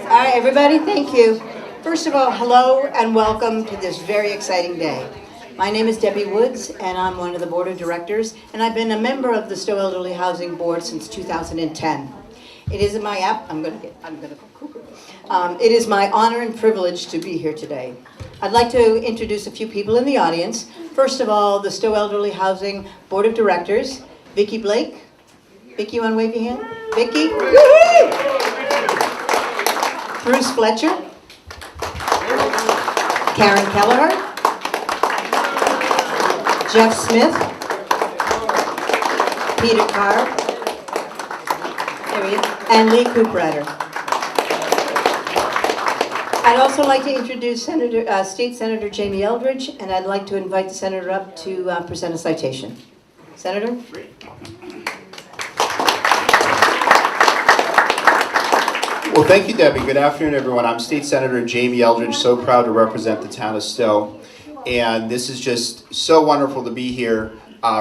All right, everybody, thank you. First of all, hello and welcome to this very exciting day. My name is Debbie Woods, and I'm one of the board of directors, and I've been a member of the Stowe Elderly Housing Board since 2010. It is my go cuckoo. It is my honor and privilege to be here today. I'd like to introduce a few people in the audience. First of all, the Stowe Elderly Housing Board of Directors, Vicki Blake. Vicki, you want to wave your hand? Vicki? Woo-hoo! Bruce Fletcher. Karen Kelleher. Jeff Smith. Peter Carr. There he is. And Lee Cooperrider. I'd also like to introduce State Senator Jamie Eldridge, and I'd like to invite the senator up to present a citation. Senator? Well, thank you, Debbie. Good afternoon, everyone. I'm State Senator Jamie Eldridge, so proud to represent the town of Stowe. And this is just so wonderful to be here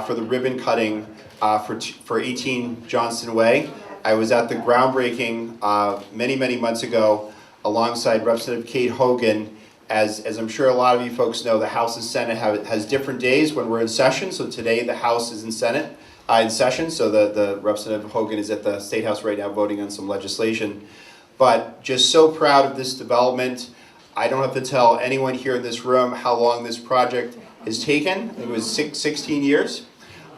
for the ribbon cutting for 18 Johnston Way. I was at the groundbreaking many months ago alongside Representative Kate Hogan. As I'm sure a lot of you folks know, the House and Senate has different days when we're in session. So today the House is in session. So the Representative Hogan is at the State House right now voting on some legislation. But just so proud of this development. I don't have to tell anyone here in this room how long this project has taken. It was 16 years.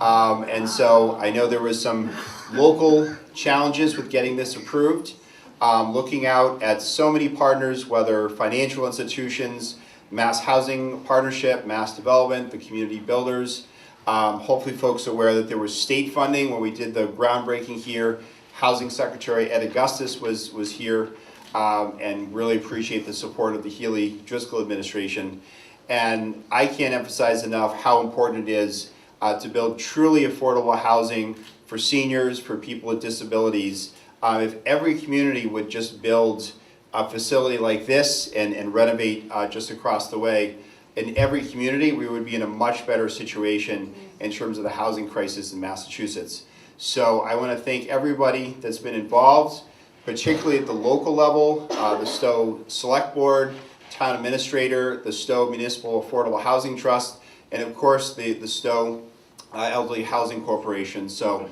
And so I know there was some local challenges with getting this approved. Looking out at so many partners, whether financial institutions, Mass Housing Partnership, Mass Development, the community builders. Hopefully folks are aware that there was state funding when we did the groundbreaking here. Housing Secretary Ed Augustus was here, and really appreciate the support of the Healy Driscoll administration. And I can't emphasize enough how important it is to build truly affordable housing for seniors, for people with disabilities. If every community would just build a facility like this and renovate just across the way, in every community we would be in a much better situation in terms of the housing crisis in Massachusetts. So I want to thank everybody that's been involved, particularly at the local level, the Stowe Select Board, Town Administrator, the Stowe Municipal Affordable Housing Trust, and of course the Stowe Elderly Housing Corporation. So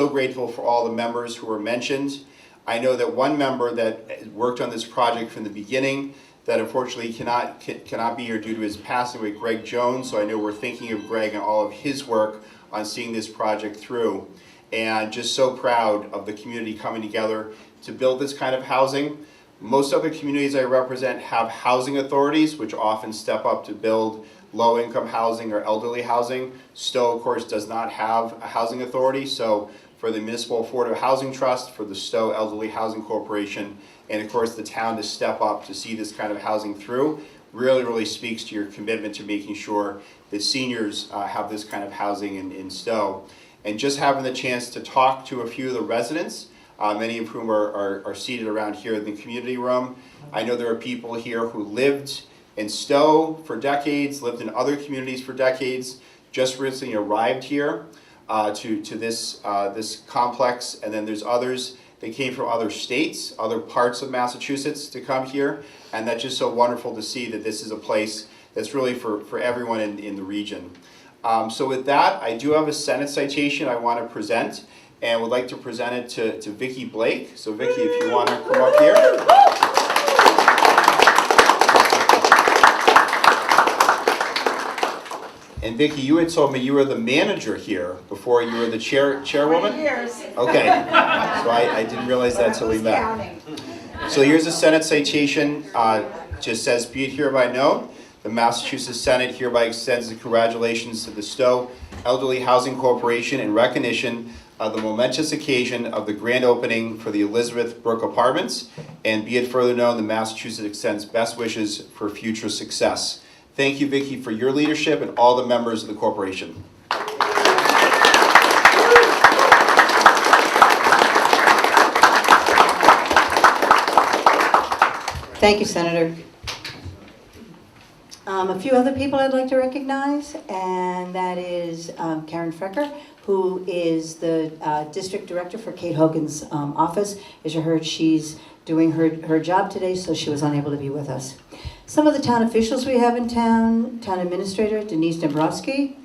grateful for all the members who were mentioned. I know that one member that worked on this project from the beginning that unfortunately cannot be here due to his passing away, Greg Jones. So I know we're thinking of Greg and all of his work on seeing this project through. And just so proud of the community coming together to build this kind of housing. Most other communities I represent have housing authorities, which often step up to build low-income housing or elderly housing. Stowe, of course, does not have a housing authority. So for the Municipal Affordable Housing Trust, for the Stowe Elderly Housing Corporation, and of course the town to step up to see this kind of housing through, really speaks to your commitment to making sure that seniors have this kind of housing in Stowe. And just having the chance to talk to a few of the residents, many of whom are seated around here in the community room. I know there are people here who lived in Stowe for decades, lived in other communities for decades, just recently arrived here to this complex, and then there's others that came from other states, other parts of Massachusetts to come here, and that's just so wonderful to see that this is a place that's really for everyone in the region. So with that, I do have a Senate citation I want to present, and would like to present it to Vicki Blake. So Vicki, if you want to come up here. And Vicki, you had told me you were the manager here before you were the chairwoman? 20 years. Okay, so I didn't realize that until we met. So here's a Senate citation, just says, be it hereby known, the Massachusetts Senate hereby extends the congratulations to the Stowe Elderly Housing Corporation in recognition of the momentous occasion of the grand opening for the Elizabeth Brook Apartments, and be it further known, the Massachusetts extends best wishes for future success. Thank you, Vicki, for your leadership and all the members of the corporation. Thank you, Senator. A few other people I'd like to recognize, and that is Karen Frecker, who is the district director for Kate Hogan's office. As you heard, she's doing her job today, so she was unable to be with us. Some of the town officials we have in town: Town Administrator Denise Dombrowski,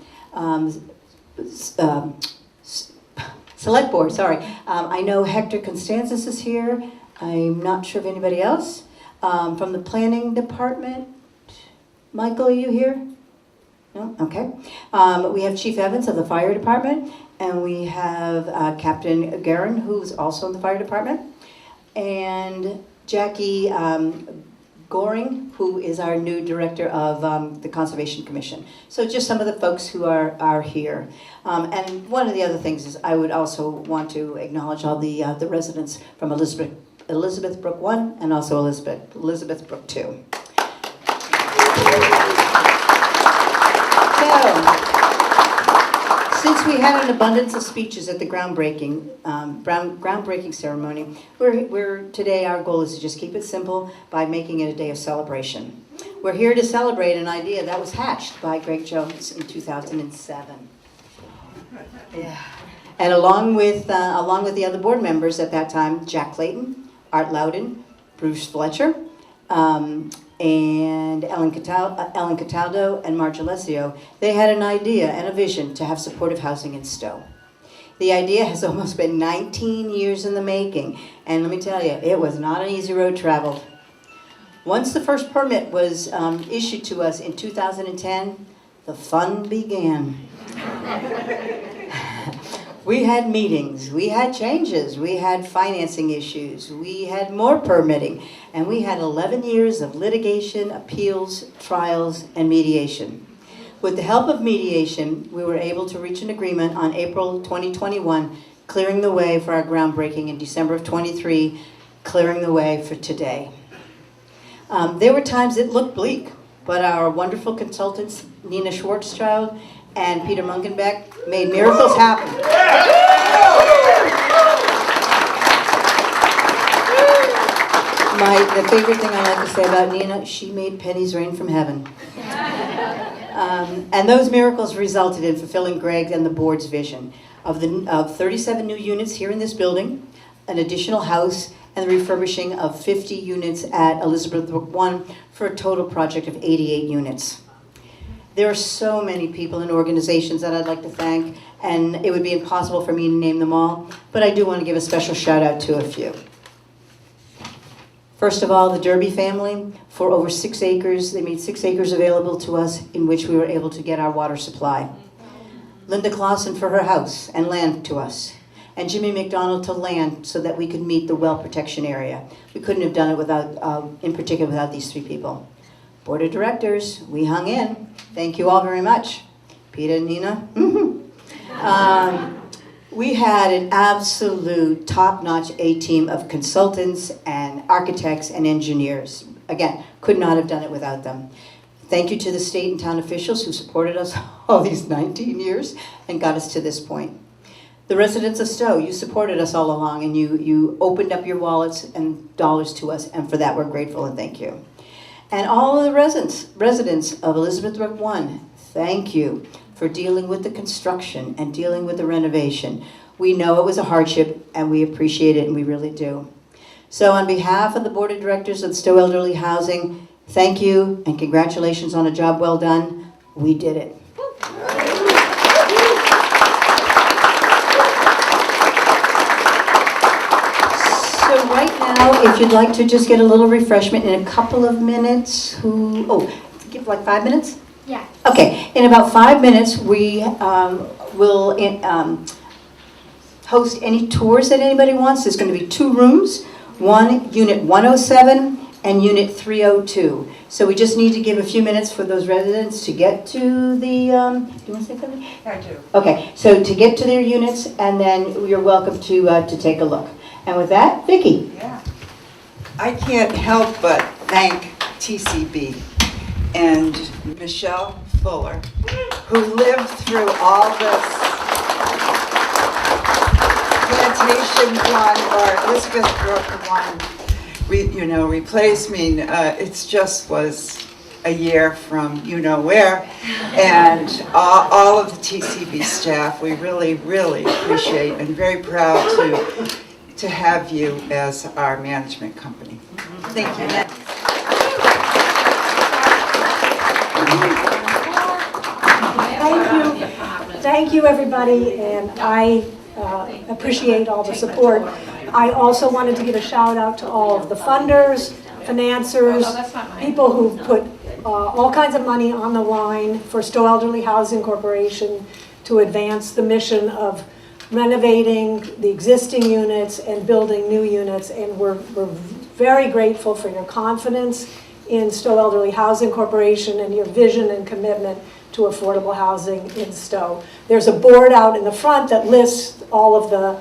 Select Board, sorry. I know Hector Constanzas is here. I'm not sure of anybody else. From the Planning Department, Michael, are you here? No? Okay. We have Chief Evans of the Fire Department, and we have Captain Guerin, who's also in the Fire Department, and Jackie Goring, who is our new director of the Conservation Commission. So just some of the folks who are here. And one of the other things is I would also want to acknowledge all the residents from Elizabeth Brook 1 and also Elizabeth Brook 2. So, since we had an abundance of speeches at the groundbreaking ceremony, today our goal is to just keep it simple by making it a day of celebration. We're here to celebrate an idea that was hatched by Greg Jones in 2007. Yeah. And along with the other board members at that time, Jack Clayton, Art Loudon, Bruce Fletcher, and Ellen Cataldo and Marge Alessio, they had an idea and a vision to have supportive housing in Stowe. The idea has almost been 19 years in the making, and let me tell you, it was not an easy road traveled. Once the first permit was issued to us in 2010, the fun began. We had meetings, we had changes, we had financing issues, we had more permitting, and we had 11 years of litigation, appeals, trials, and mediation. With the help of mediation, we were able to reach an agreement on April 2021, clearing the way for our groundbreaking in December of 23, clearing the way for today. There were times it looked bleak, but our wonderful consultants, Nina Schwarzschild and Peter Munkenbeck, made miracles happen. The favorite thing I like to say about Nina, she made pennies rain from heaven. And those miracles resulted in fulfilling Greg and the board's vision of 37 new units here in this building, an additional house, and the refurbishing of 50 units at Elizabeth Brook 1 for a total project of 88 units. There are so many people and organizations that I'd like to thank, and it would be impossible for me to name them all, but I do want to give a special shout out to a few. First of all, the Derby family, for over 6 acres. They made 6 acres available to us in which we were able to get our water supply. Linda Clausen for her house and land to us. And Jimmy McDonald to land so that we could meet the well protection area. We couldn't have done it without, in particular, without these 3 people. Board of Directors, we hung in. Thank you all very much. Peter and Nina. We had an absolute top-notch A-team of consultants and architects and engineers. Again, could not have done it without them. Thank you to the state and town officials who supported us all these 19 years and got us to this point. The residents of Stowe, you supported us all along, and you opened up your wallets and dollars to us, and for that we're grateful and thank you. And all of the residents of Elizabeth Brook 1, thank you for dealing with the construction and dealing with the renovation. We know it was a hardship, and we appreciate it, and we really do. So on behalf of the Board of Directors of Stowe Elderly Housing, thank you and congratulations on a job well done. We did it. So right now, if you'd like to just get a little refreshment in a couple of minutes, give like 5 minutes? Yeah. Okay, in about 5 minutes, we will host any tours that anybody wants. There's going to be 2 rooms, one Unit 107 and Unit 302. So we just need to give a few minutes for those residents to get to the, do you want to say something? I do. Okay, so to get to their units, and then you're welcome to take a look. And with that, Vicki. Yeah. I can't help but thank TCB and Michelle Fuller, who lived through all this Plantation 1 or Elizabeth Brook 1, replacement. It just was a year from you-know-where, and all of the TCB staff, we really, really appreciate and very proud to to have you as our management company. Thank you. Thank you, everybody, and I appreciate all the support. I also wanted to give a shout out to all of the funders, financiers, people who put all kinds of money on the line for Stowe Elderly Housing Corporation to advance the mission of renovating the existing units and building new units, and we're very grateful for your confidence in Stowe Elderly Housing Corporation and your vision and commitment to affordable housing in Stowe. There's a board out in the front that lists all of the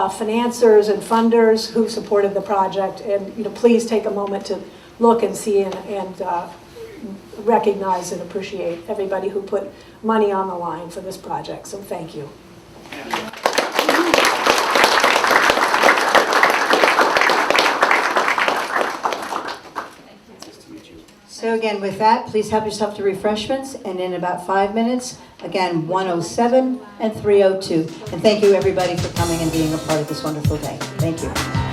financiers and funders who supported the project, and please take a moment to look and see and recognize and appreciate everybody who put money on the line for this project. So thank you. So again, with that, please help yourself to refreshments, and in about 5 minutes, again, 107 and 302. And thank you, everybody, for coming and being a part of this wonderful day. Thank you.